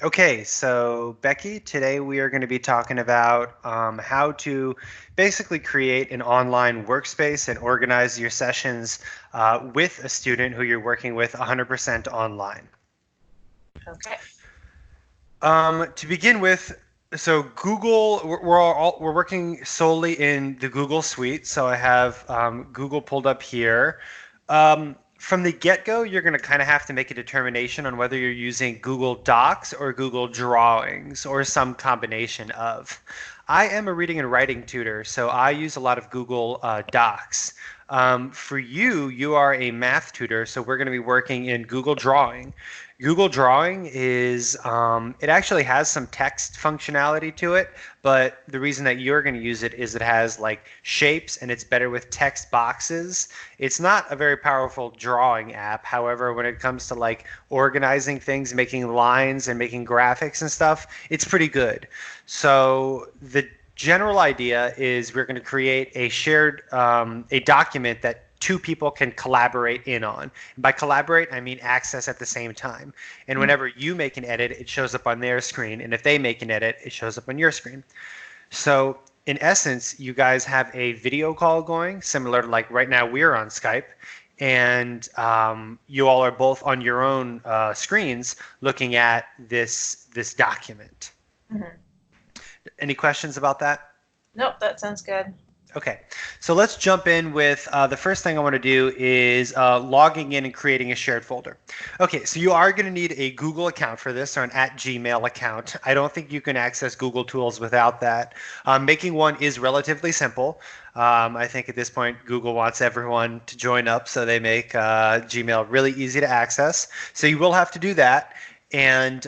Okay, so Becky, today we are going to be talking about how to basically create an online workspace and organize your sessions with a student who you're working with 100% online. Okay. To begin with, so Google, we're working solely in the Google Suite. So I have Google pulled up here. From the get-go, you're going to kind of have to make a determination on whether you're using Google Docs or Google Drawings or some combination of. I am a reading and writing tutor, so I use a lot of Google Docs. For you, you are a math tutor, so we're going to be working in Google Drawing. Google Drawing is, it actually has some text functionality to it, but the reason that you're going to use it is it has like shapes and it's better with text boxes. It's not a very powerful drawing app. However, when it comes to like organizing things, making lines and making graphics and stuff, it's pretty good. So the general idea is we're going to create a shared, a document that two people can collaborate in on. And by collaborate, I mean access at the same time. And whenever you make an edit, it shows up on their screen. And if they make an edit, it shows up on your screen. So in essence, you guys have a video call going, similar to like right now we're on Skype. And you all are both on your own screens looking at this document. Mm-hmm. Any questions about that? Nope, that sounds good. Okay, so let's jump in with the first thing I want to do is logging in and creating a shared folder. Okay, so you are going to need a Google account for this or an @Gmail account. I don't think you can access Google Tools without that. Making one is relatively simple. I think at this point Google wants everyone to join up, so they make Gmail really easy to access. So you will have to do that. And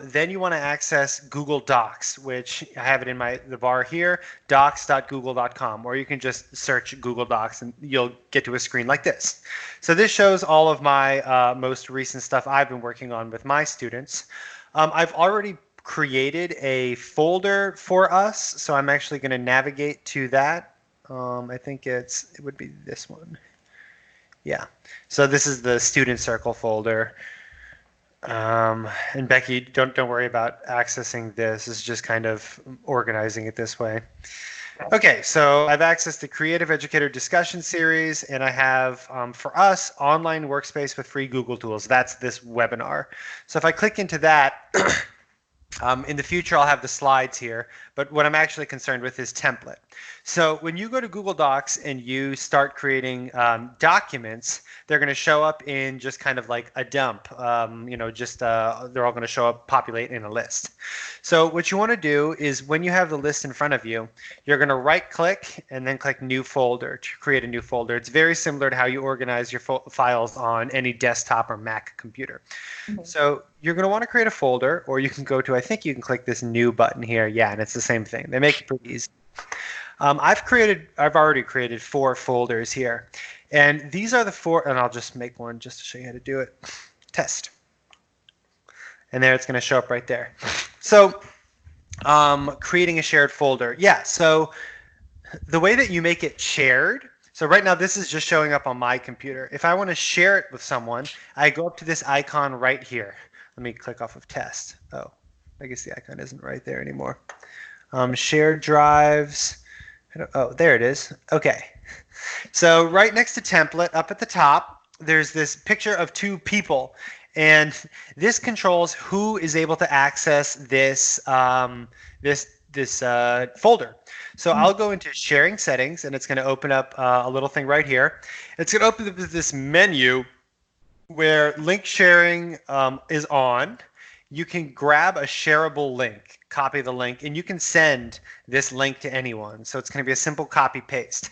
then you want to access Google Docs, which I have it in the bar here, docs.google.com, or you can just search Google Docs and you'll get to a screen like this. So this shows all of my most recent stuff I've been working on with my students. I've already created a folder for us, so I'm actually going to navigate to that. I think it would be this one. Yeah. So this is the student circle folder. And Becky, don't worry about accessing this. It's just kind of organizing it this way. Okay, so I've accessed the Creative Educator Discussion Series, and I have, for us, online workspace with free Google tools. That's this webinar. So if I click into that, in the future, I'll have the slides here, but what I'm actually concerned with is template. So when you go to Google Docs and you start creating documents, they're going to show up in just kind of like a dump. They're all going to show up, populate in a list. So what you want to do is when you have the list in front of you, you're going to right click and then click New Folder to create a new folder. It's very similar to how you organize your files on any desktop or Mac computer. Mm-hmm. So you're going to want to create a folder, or you can go to, I think you can click this New button here. Yeah, and it's the same thing. They make it pretty easy. I've already created 4 folders here, and these are the 4, and I'll just make one just to show you how to do it. Test. And there it's going to show up right there. So creating a shared folder. Yeah, so the way that you make it shared, so right now this is just showing up on my computer. If I want to share it with someone, I go up to this icon right here. Let me click off of test. Oh, I guess the icon isn't right there anymore. Shared drives. Oh, there it is. Okay. So right next to template, up at the top, there's this picture of 2 people. And this controls who is able to access this folder. So I'll go into sharing settings, and it's going to open up a little thing right here. It's going to open up this menu where link sharing is on. You can grab a shareable link, copy the link, and you can send this link to anyone. So it's going to be a simple copy paste.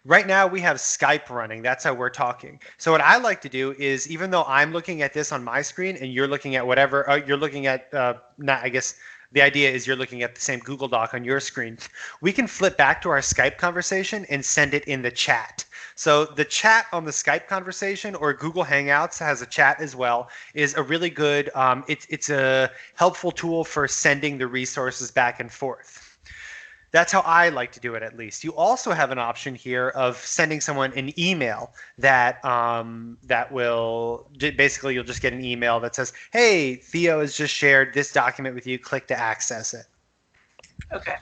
Right now we have Skype running. That's how we're talking. So what I like to do is, even though I'm looking at this on my screen and you're looking at whatever, you're looking at, I guess the idea is you're looking at the same Google Doc on your screen. We can flip back to our Skype conversation and send it in the chat. So the chat on the Skype conversation, or Google Hangouts has a chat as well, is a really good, it's a helpful tool for sending the resources back and forth. That's how I like to do it, at least. You also have an option here of sending someone an email that will basically, you'll just get an email that says, "Hey, Theo has just shared this document with you. Click to access it." Okay.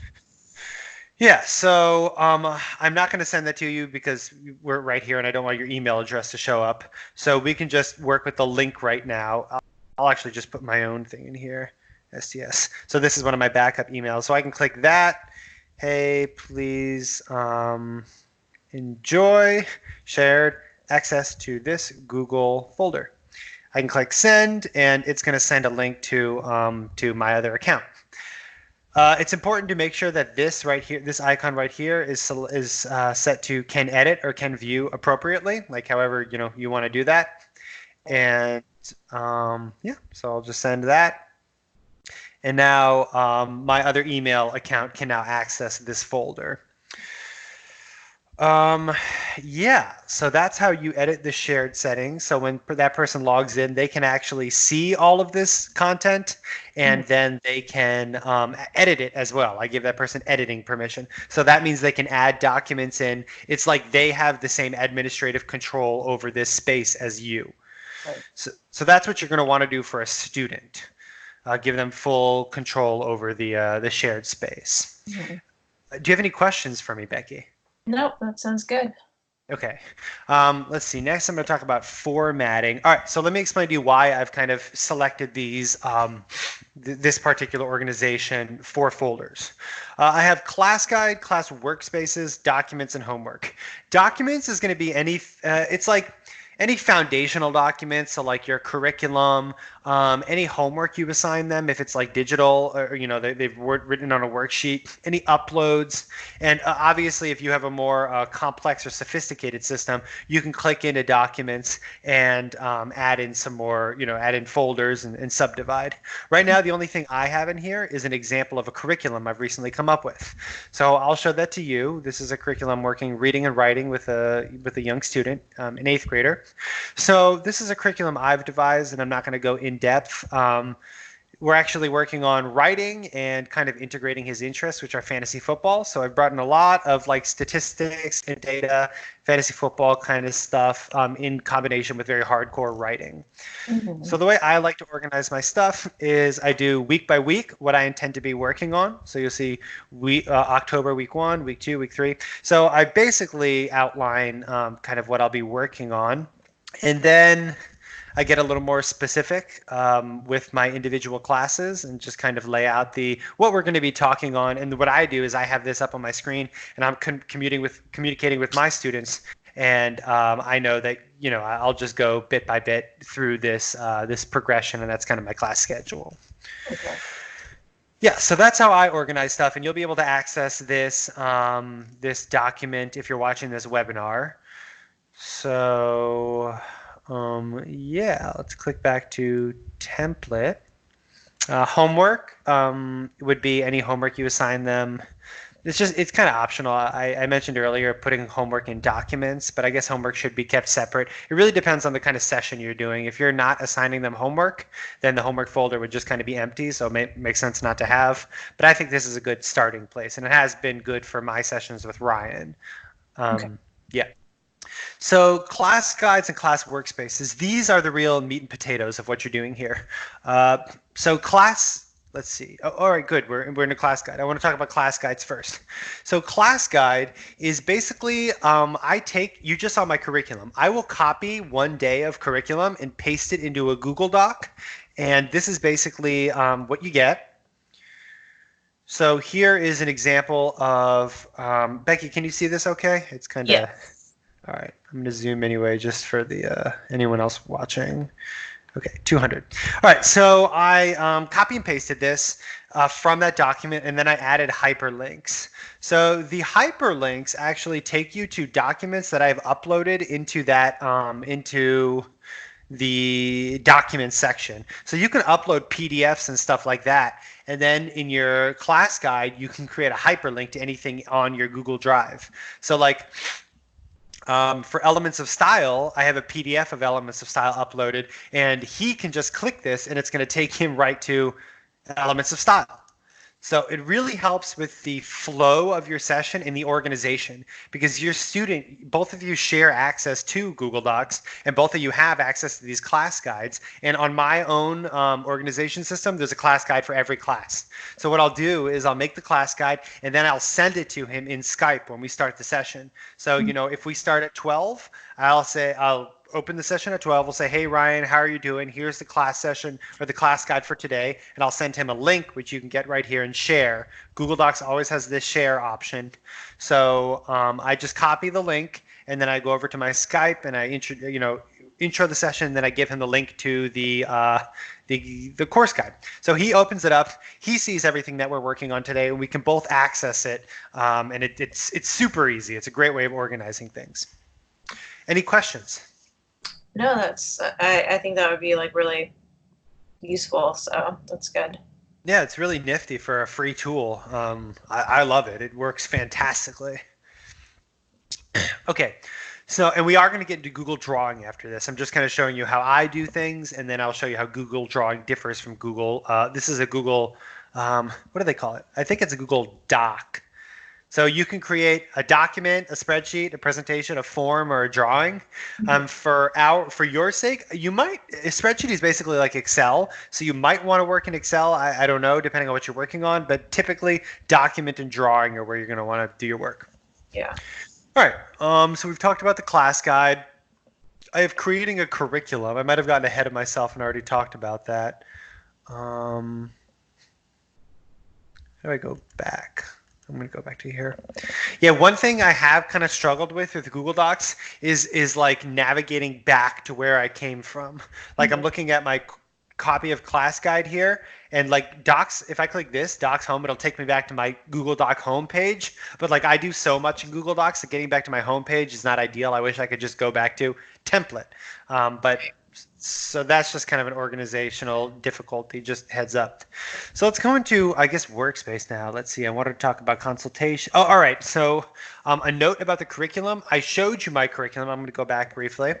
Yeah, so I'm not going to send that to you because we're right here and I don't want your email address to show up. So we can just work with the link right now. I'll actually just put my own thing in here, STS. So this is one of my backup emails. So I can click that. Hey, please enjoy shared access to this Google folder. I can click send and it's going to send a link to my other account. It's important to make sure that this right here, this icon right here, is set to can edit or can view appropriately, like however you want to do that. And yeah, so I'll just send that. And now my other email account can now access this folder. Yeah, so that's how you edit the shared settings. So when that person logs in, they can actually see all of this content and then they can edit it as well. I give that person editing permission. So that means they can add documents in. It's like they have the same administrative control over this space as you. Right. So that's what you're going to want to do for a student. Give them full control over the shared space. Mm-hmm. Do you have any questions for me, Becky? Nope, that sounds good. Okay. Let's see. Next, I'm going to talk about formatting. All right. So let me explain to you why I've kind of selected these this particular organization for folders. I have class guide, class workspaces, documents, and homework. Documents is going to be it's like any foundational documents, so like your curriculum, any homework you assign them, if it's like digital or they've written on a worksheet, any uploads, and obviously if you have a more complex or sophisticated system, you can click into documents and add in some more, add in folders and subdivide. Right now, the only thing I have in here is an example of a curriculum I've recently come up with. So I'll show that to you. This is a curriculum working reading and writing with a young student, an 8th grader. So this is a curriculum I've devised, and I'm not going to go in depth. We're actually working on writing and kind of integrating his interests, which are fantasy football. So I've brought in a lot of like statistics and data, fantasy football kind of stuff in combination with very hardcore writing. Mm-hmm. So the way I like to organize my stuff is I do week by week what I intend to be working on. So you'll see October week 1, week 2, week 3. So I basically outline kind of what I'll be working on. And then I get a little more specific with my individual classes and just kind of lay out what we're going to be talking on. And what I do is I have this up on my screen and I'm communicating with my students. And I know that I'll just go bit by bit through this progression, and that's kind of my class schedule. Okay. Yeah, so that's how I organize stuff, and you'll be able to access this this document if you're watching this webinar. So yeah, let's click back to template. Homework would be any homework you assign them. It's kind of optional. I mentioned earlier putting homework in documents, but I guess homework should be kept separate. It really depends on the kind of session you're doing. If you're not assigning them homework, then the homework folder would just kind of be empty, so it makes sense not to have. But I think this is a good starting place, and it has been good for my sessions with Ryan. Okay. Yeah. So class guides and class workspaces, these are the real meat and potatoes of what you're doing here. So class, let's see. Oh, all right, good. We're in a class guide. I want to talk about class guides first. So class guide is basically, you just saw my curriculum. I will copy one day of curriculum and paste it into a Google Doc. And this is basically what you get. So here is an example of, Becky, can you see this okay? It's kind of... Yeah. All right, I'm going to zoom anyway, just for the anyone else watching. Okay, 200. All right, so I copy and pasted this from that document, and then I added hyperlinks. So the hyperlinks actually take you to documents that I've uploaded into that into the document section. So you can upload PDFs and stuff like that, and then in your class guide, you can create a hyperlink to anything on your Google Drive. So like. For Elements of Style, I have a PDF of Elements of Style uploaded, and he can just click this, and it's going to take him right to Elements of Style. So it really helps with the flow of your session and the organization because your student, both of you share access to Google Docs and both of you have access to these class guides. And on my own organization system, there's a class guide for every class. So what I'll do is I'll make the class guide and then I'll send it to him in Skype when we start the session. So, if we start at 12, I'll open the session at 12. We'll say, hey, Ryan, how are you doing? Here's the class session or the class guide for today. And I'll send him a link, which you can get right here and share. Google Docs always has this share option. So I just copy the link and then I go over to my Skype and I intro the session. And then I give him the link to the course guide. So he opens it up. He sees everything that we're working on today, and we can both access it. And it's super easy. It's a great way of organizing things. Any questions? No, I think that would be like really useful. So that's good. Yeah, it's really nifty for a free tool. I love it. It works fantastically. Okay, so and we are going to get into Google Drawing after this. I'm just kind of showing you how I do things, and then I'll show you how Google Drawing differs from Google. This is a Google, what do they call it? I think it's a Google Doc. So you can create a document, a spreadsheet, a presentation, a form, or a drawing. For your sake, a spreadsheet is basically like Excel. So you might want to work in Excel. I don't know, depending on what you're working on. But typically, document and drawing are where you're going to want to do your work. Yeah. All right. So we've talked about the class guide. I have creating a curriculum. I might have gotten ahead of myself and already talked about that. How do I go back? I'm going to go back to here. Yeah, one thing I have kind of struggled with Google Docs is like navigating back to where I came from. Like I'm looking at my copy of class guide here, and like Docs, if I click this, Docs home, it'll take me back to my Google Doc homepage. But like I do so much in Google Docs that getting back to my homepage is not ideal. I wish I could just go back to template. So that's just kind of an organizational difficulty, just heads up. So let's go into, I guess, Workspace now. Let's see. I wanted to talk about consultation. Oh, all right. So a note about the curriculum. I showed you my curriculum. I'm going to go back briefly.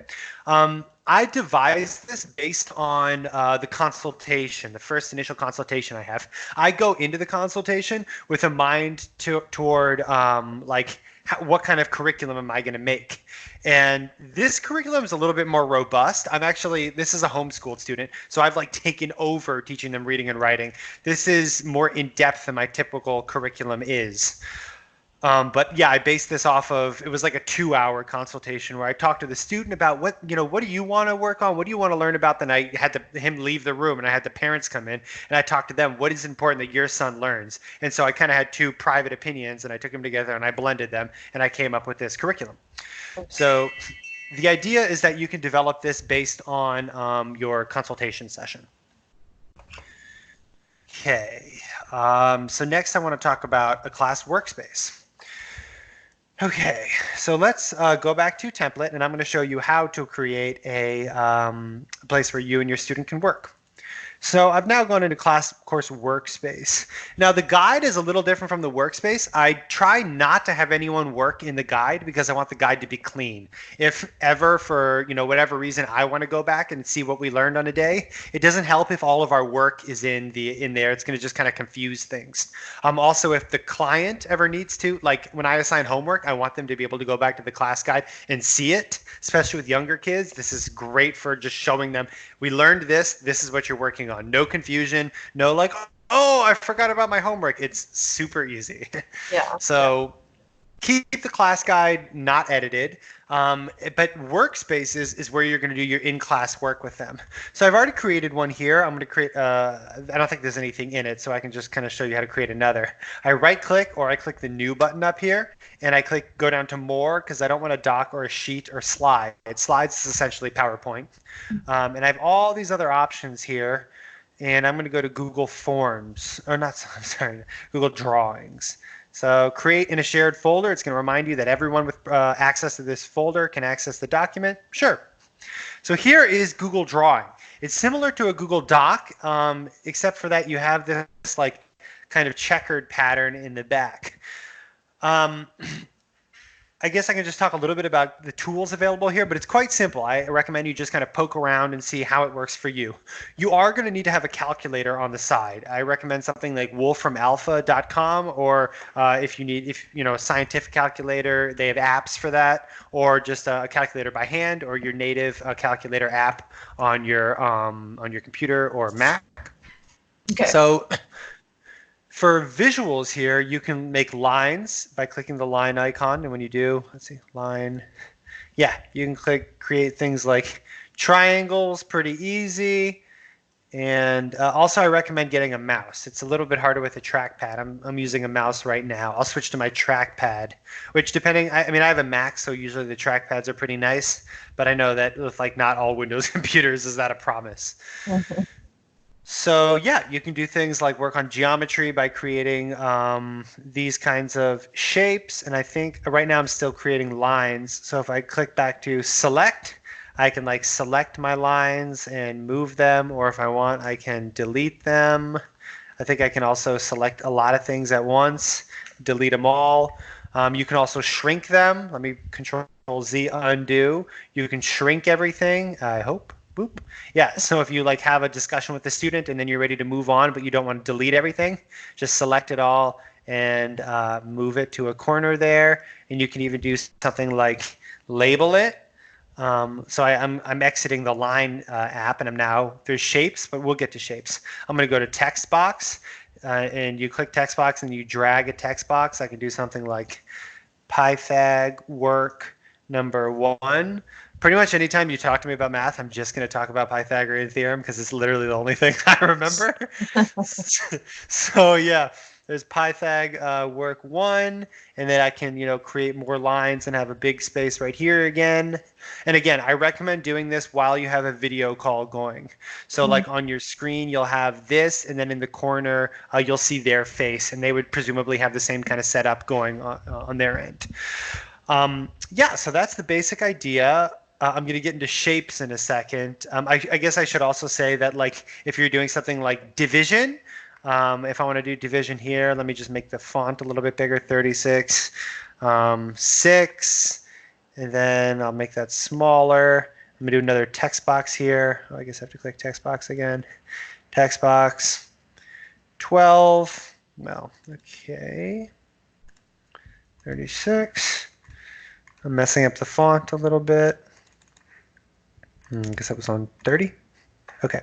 I devised this based on the consultation, the first initial consultation I have. I go into the consultation with a mind toward what kind of curriculum am I going to make? And this curriculum is a little bit more robust. This is a homeschooled student, so I've like taken over teaching them reading and writing. This is more in depth than my typical curriculum is. But yeah, I based this off of, it was like a 2-hour consultation where I talked to the student about what do you want to work on? What do you want to learn about? Then I had him leave the room and I had the parents come in and I talked to them. What is important that your son learns? And so I kind of had two private opinions and I took them together and I blended them and I came up with this curriculum. So the idea is that you can develop this based on your consultation session. Okay. So next I want to talk about a class workspace. Okay, so let's go back to template, and I'm going to show you how to create a place where you and your student can work. So I've now gone into course Workspace. Now the guide is a little different from the Workspace. I try not to have anyone work in the guide because I want the guide to be clean. If ever for whatever reason I want to go back and see what we learned on a day, it doesn't help if all of our work is in there. It's going to just kind of confuse things. Also, if the client ever needs to, like when I assign homework, I want them to be able to go back to the class guide and see it, especially with younger kids. This is great for just showing them, we learned this, this is what you're working on. No confusion, no like, oh, I forgot about my homework. It's super easy. Yeah. So keep the class guide not edited, but Workspace is where you're going to do your in-class work with them. So I've already created one here. I'm going to create, I don't think there's anything in it, so I can just kind of show you how to create another. I right-click or I click the new button up here, and I go down to more because I don't want a doc or a sheet or slide. Slides is essentially PowerPoint. And I have all these other options here. And I'm going to go to Google Forms, Google Drawings. So create in a shared folder. It's going to remind you that everyone with access to this folder can access the document. Sure. So here is Google Drawing. It's similar to a Google Doc, except for that you have this like kind of checkered pattern in the back. I guess I can just talk a little bit about the tools available here, but it's quite simple. I recommend you just kind of poke around and see how it works for you. You are going to need to have a calculator on the side. I recommend something like wolframalpha.com, or if you know, a scientific calculator, they have apps for that, or just a calculator by hand, or your native calculator app on your computer or Mac. Okay. So for visuals here, you can make lines by clicking the line icon. And when you do, let's see, line. Yeah, you can create things like triangles, pretty easy. And also I recommend getting a mouse. It's a little bit harder with a trackpad. I'm using a mouse right now. I'll switch to my trackpad, which I mean, I have a Mac, so usually the trackpads are pretty nice, but I know that with like not all Windows computers is that a promise. Mm-hmm. So yeah, you can do things like work on geometry by creating these kinds of shapes. And I think right now I'm still creating lines. So if I click back to select, I can like select my lines and move them. Or if I want, I can delete them. I think I can also select a lot of things at once, delete them all. You can also shrink them. Let me Control Z undo. You can shrink everything, I hope. Boop. Yeah, so if you like have a discussion with the student and then you're ready to move on, but you don't want to delete everything, just select it all and move it to a corner there. And you can even do something like label it. So I'm exiting the line app, and there's shapes, but we'll get to shapes. I'm going to go to text box, and you click text box and you drag a text box. I can do something like Pythag work number 1. Pretty much anytime you talk to me about math, I'm just going to talk about Pythagorean theorem because it's literally the only thing I remember. So yeah, there's Pythag work 1, and then I can create more lines and have a big space right here again. And again, I recommend doing this while you have a video call going. So like on your screen, you'll have this, and then in the corner, you'll see their face, and they would presumably have the same kind of setup going on their end. Yeah, so that's the basic idea. I'm going to get into shapes in a second. I guess I should also say that like if you're doing something like division, if I want to do division here, let me just make the font a little bit bigger, 36, 6, and then I'll make that smaller. I'm going to do another text box here. Oh, I guess I have to click text box again. Text box, 12. Well, okay. 36. I'm messing up the font a little bit. I guess that was on 30. Okay.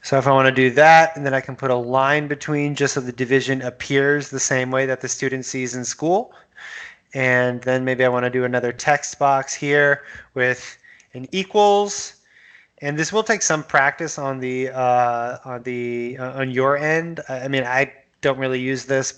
So if I want to do that, and then I can put a line between just so the division appears the same way that the student sees in school. And then maybe I want to do another text box here with an equals. And this will take some practice on your end. I mean, I don't really use this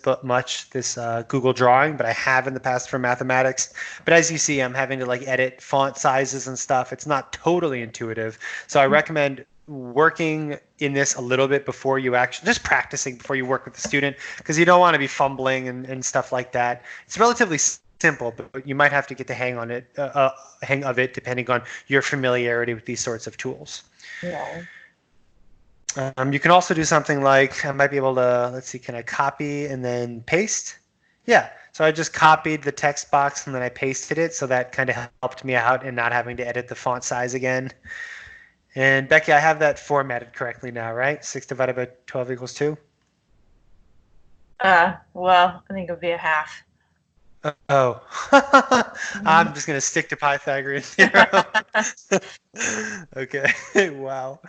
this Google Drawing, but I have in the past for mathematics. But as you see, I'm having to like edit font sizes and stuff. It's not totally intuitive. So I recommend working in this a little bit before you just practicing before you work with the student, because you don't want to be fumbling and stuff like that. It's relatively simple, but you might have to get the hang of it depending on your familiarity with these sorts of tools. Yeah. You can also do something like, I might be able to, let's see, can I copy and then paste? Yeah, so I just copied the text box and then I pasted it, so that kind of helped me out and not having to edit the font size again. And Becky, I have that formatted correctly now, right? 6 divided by 12 equals 2? Well, I think it would be a half. Oh, I'm just going to stick to Pythagorean theorem. Okay, wow.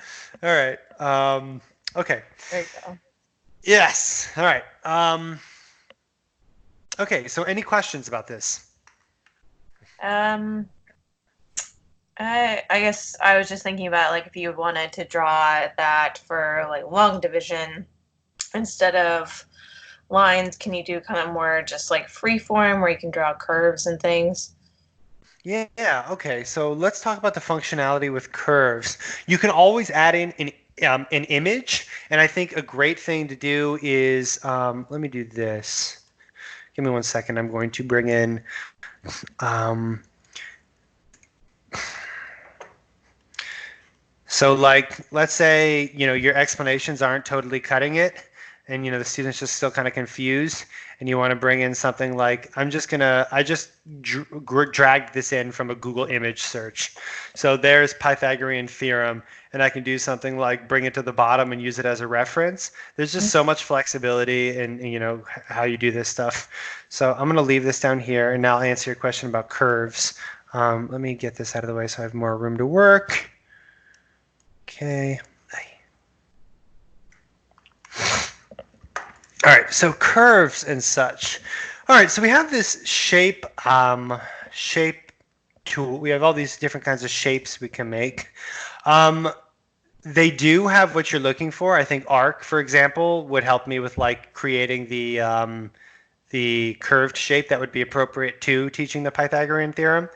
All right. Okay. There you go. Yes. All right. Okay, so any questions about this? I guess I was just thinking about like if you wanted to draw that for like long division instead of lines, can you do kind of more just like free form where you can draw curves and things? Yeah, okay. So let's talk about the functionality with curves. You can always add in an image, and I think a great thing to do is, let me do this. Give me 1 second. I'm going to bring in, so like, let's say, your explanations aren't totally cutting it. and the student's just still kind of confused, and you want to bring in something like, I just dragged this in from a Google image search. So there's Pythagorean theorem, and I can do something like bring it to the bottom and use it as a reference. There's just so much flexibility in how you do this stuff. So I'm going to leave this down here, and now I'll answer your question about curves. Let me get this out of the way so I have more room to work. Okay. All right, so curves and such. All right, so we have this shape tool. We have all these different kinds of shapes we can make. They do have what you're looking for. I think arc, for example, would help me with like creating the curved shape that would be appropriate to teaching the Pythagorean theorem.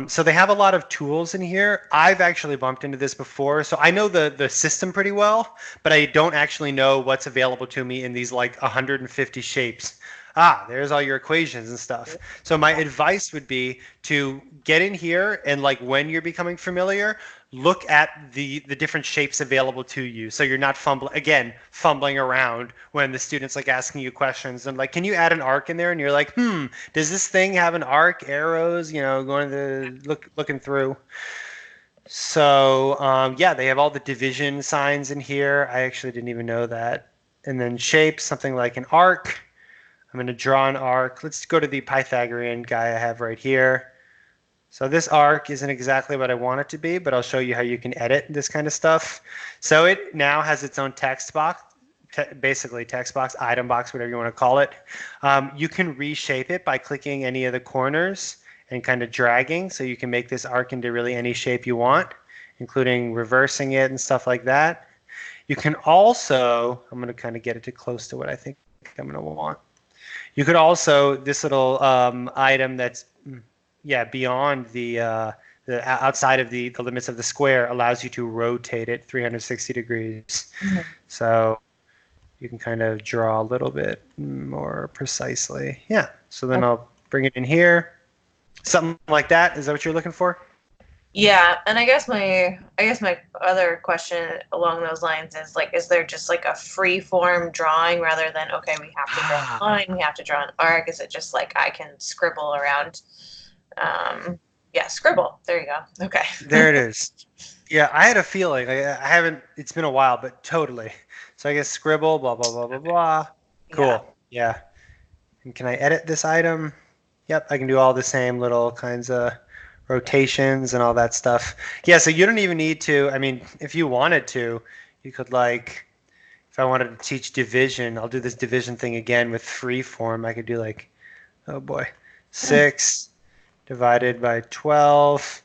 So they have a lot of tools in here. I've actually bumped into this before, so I know the system pretty well, but I don't actually know what's available to me in these like 150 shapes. There's all your equations and stuff. So my advice would be to get in here and like when you're becoming familiar, look at the different shapes available to you. So you're not fumbling around when the student's like asking you questions and like, can you add an arc in there? And you're like, does this thing have an arc, arrows, looking through. So yeah, they have all the division signs in here. I actually didn't even know that. And then shapes, something like an arc. I'm going to draw an arc. Let's go to the Pythagorean guy I have right here. So this arc isn't exactly what I want it to be, but I'll show you how you can edit this kind of stuff. So it now has its own text box, basically text box, item box, whatever you want to call it. You can reshape it by clicking any of the corners and kind of dragging. So you can make this arc into really any shape you want, including reversing it and stuff like that. You can also, I'm going to kind of get it to close to what I think I'm going to want. You could also, this little item that's beyond the outside of the limits of the square allows you to rotate it 360 degrees. So you can kind of draw a little bit more precisely. Yeah. So then I'll bring it in here. Something like that. Is that what you're looking for? Yeah, and I guess my other question along those lines is like, is there just like a free form drawing rather than okay, we have to draw a line, we have to draw an arc? Is it just like I can scribble around? Scribble. There you go. Okay. There it is. Yeah, I had a feeling. I haven't. It's been a while, but totally. So I guess scribble. Blah blah blah blah blah. Cool. Yeah. And can I edit this item? Yep, I can do all the same little kinds of rotations and all that stuff. Yeah, so you don't even need to, I mean, if you wanted to, you could like, if I wanted to teach division, I'll do this division thing again with free form. I could do like, oh boy, 6 divided by 12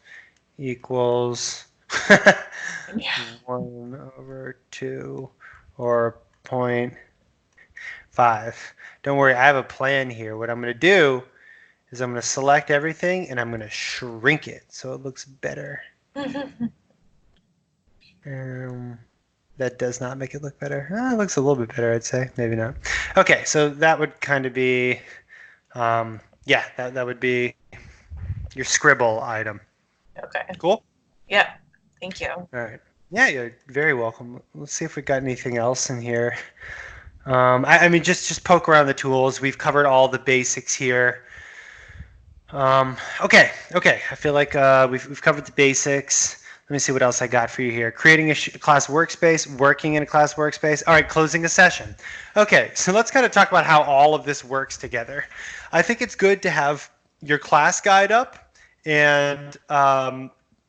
equals 1/2 or 0.5. Don't worry, I have a plan here. What I'm going to do is I'm going to select everything and I'm going to shrink it so it looks better. That does not make it look better. It looks a little bit better, I'd say. Maybe not. Okay, so that would kind of be, that would be your scribble item. Okay. Cool? Yeah. Thank you. All right. Yeah, you're very welcome. Let's see if we got anything else in here. I mean, just poke around the tools. We've covered all the basics here. Okay. I feel like we've covered the basics. Let me see what else I got for you here. Creating a class workspace, working in a class workspace. All right, closing a session. Okay, so let's kind of talk about how all of this works together. I think it's good to have your class guide up and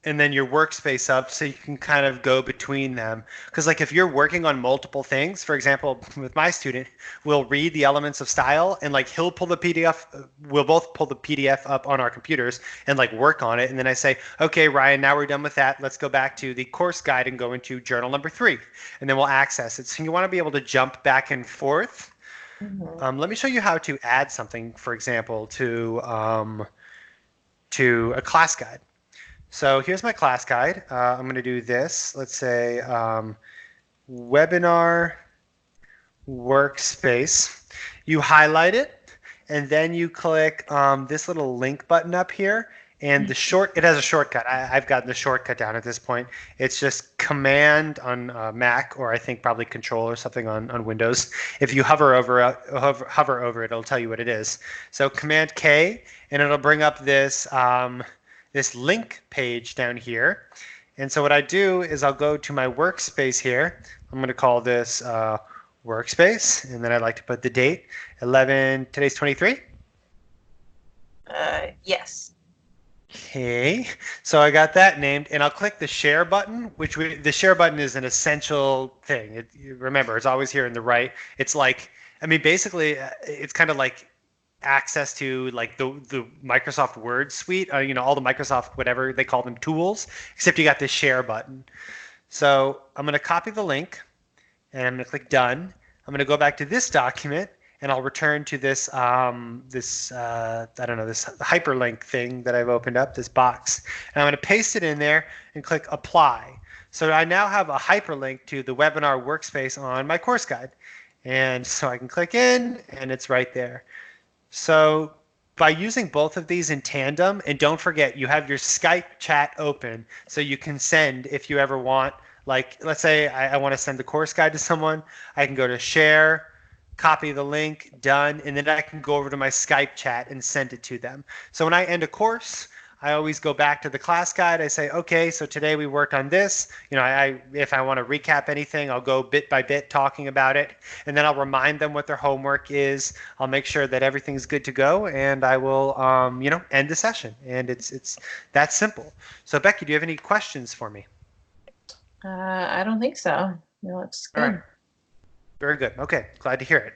then your workspace up so you can kind of go between them. Because like if you're working on multiple things, for example, with my student, we'll read the elements of style and like he'll pull the PDF, we'll both pull the PDF up on our computers and like work on it. And then I say, okay, Ryan, now we're done with that. Let's go back to the course guide and go into journal number 3. And then we'll access it. So you want to be able to jump back and forth. Let me show you how to add something, for example, to a class guide. So here's my class guide. I'm going to do this. Let's say webinar workspace. You highlight it, and then you click this little link button up here, And it has a shortcut. I've gotten the shortcut down at this point. It's just Command on Mac, or I think probably Control or something on Windows. If you hover over it, it'll tell you what it is. So Command K, and it'll bring up this this link page down here. And so what I do is I'll go to my workspace here. I'm going to call this Workspace, and then I'd like to put the date, today's 23? Yes. Okay, so I got that named, and I'll click the share button, the share button is an essential thing. Remember, it's always here in the right. It's like, I mean, basically, it's kind of like access to like the Microsoft Word suite, all the Microsoft, whatever they call them, tools, except you got this share button. So I'm going to copy the link, and I'm going to click done. I'm going to go back to this document, and I'll return to this I don't know, this hyperlink thing that I've opened up, this box. And I'm going to paste it in there and click apply. So I now have a hyperlink to the webinar workspace on my course guide. And so I can click in, and it's right there. So by using both of these in tandem, and don't forget, you have your Skype chat open, so you can send if you ever want, like, let's say I want to send the course guide to someone, I can go to share, copy the link, done, and then I can go over to my Skype chat and send it to them. So when I end a course, I always go back to the class guide. I say, okay, so today we worked on this. If I want to recap anything, I'll go bit by bit talking about it, and then I'll remind them what their homework is. I'll make sure that everything's good to go, and I will, end the session. And it's that simple. So Becky, do you have any questions for me? I don't think so. It looks good. All right. Very good. Okay, glad to hear it.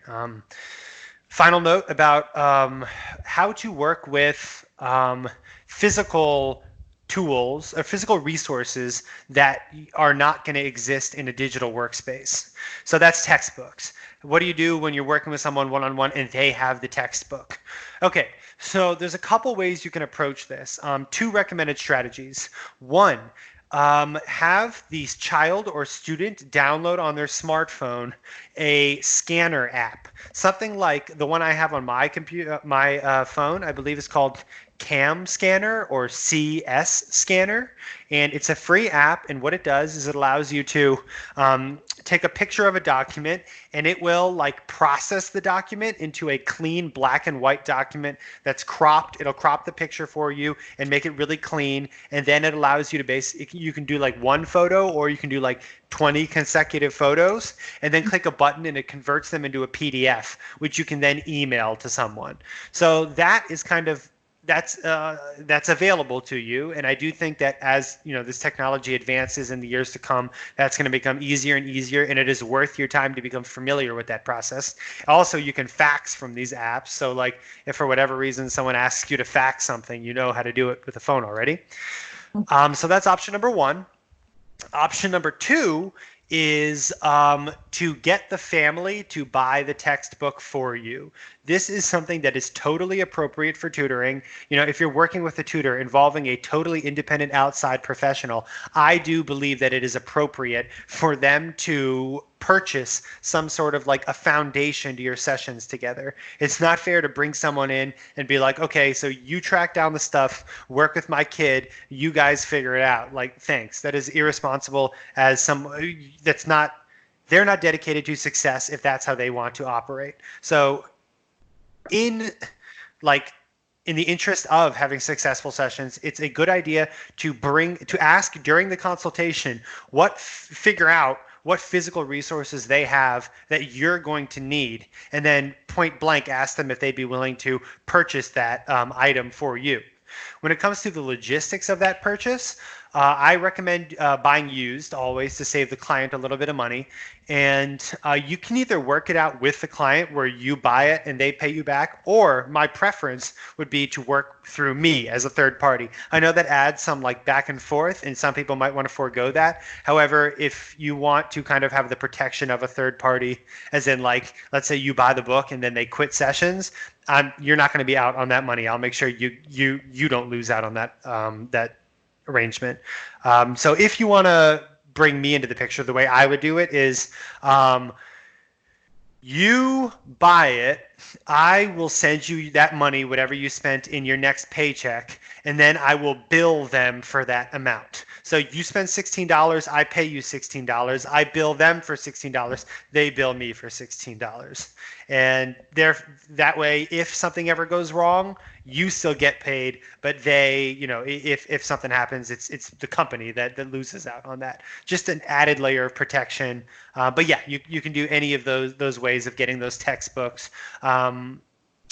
Final note about how to work with physical tools or physical resources that are not going to exist in a digital workspace. So that's textbooks. What do you do when you're working with someone one-on-one and they have the textbook? Okay, so there's a couple ways you can approach this. Two recommended strategies. One, have the child or student download on their smartphone a scanner app, something like the one I have on my computer, my phone. I believe is called CAM Scanner or CS Scanner, and it's a free app. And what it does is it allows you to take a picture of a document, and it will like process the document into a clean black and white document that's cropped. It'll crop the picture for you and make it really clean, and then it allows you to you can do like one photo, or you can do like 20 consecutive photos, and then click a button and it converts them into a PDF, which you can then email to someone. So that is kind of that's available to you, and I do think that as this technology advances in the years to come, that's going to become easier and easier, and it is worth your time to become familiar with that process. Also, you can fax from these apps, so like if for whatever reason someone asks you to fax something, you know how to do it with a phone already. So that's option number one. Option number two is to get the family to buy the textbook for you. This is something that is totally appropriate for tutoring. If you're working with a tutor involving a totally independent outside professional, I do believe that it is appropriate for them to purchase some sort of like a foundation to your sessions together. It's not fair to bring someone in and be like, okay, so you track down the stuff, work with my kid, you guys figure it out. Like, thanks. That is irresponsible as they're not dedicated to success if that's how they want to operate. So in the interest of having successful sessions, it's a good idea to ask during the consultation figure out what physical resources they have that you're going to need, and then point blank ask them if they'd be willing to purchase that item for you. When it comes to the logistics of that purchase, I recommend buying used always to save the client a little bit of money. And you can either work it out with the client where you buy it and they pay you back, or my preference would be to work through me as a third party. I know that adds some like back and forth, and some people might want to forego that. However, if you want to kind of have the protection of a third party, as in like, let's say you buy the book and then they quit sessions, you're not going to be out on that money. I'll make sure you don't lose out on that arrangement. So if you want to bring me into the picture, the way I would do it is You buy it. I will send you that money, whatever you spent in your next paycheck, and then I will bill them for that amount. So you spend $16, I pay you $16. I bill them for $16. They bill me for $16. And that way, if something ever goes wrong, you still get paid, but they, if something happens, it's the company that loses out on that. Just an added layer of protection. But yeah, you can do any of those ways of getting those textbooks.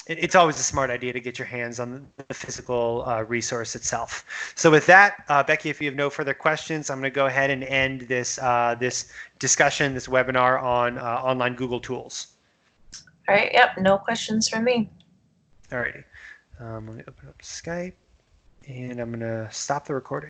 It's always a smart idea to get your hands on the physical resource itself. So with that, Becky, if you have no further questions, I'm going to go ahead and end this discussion, this webinar on online Google tools. All right. Yep. No questions from me. All righty. Let me open up Skype, and I'm going to stop the recording.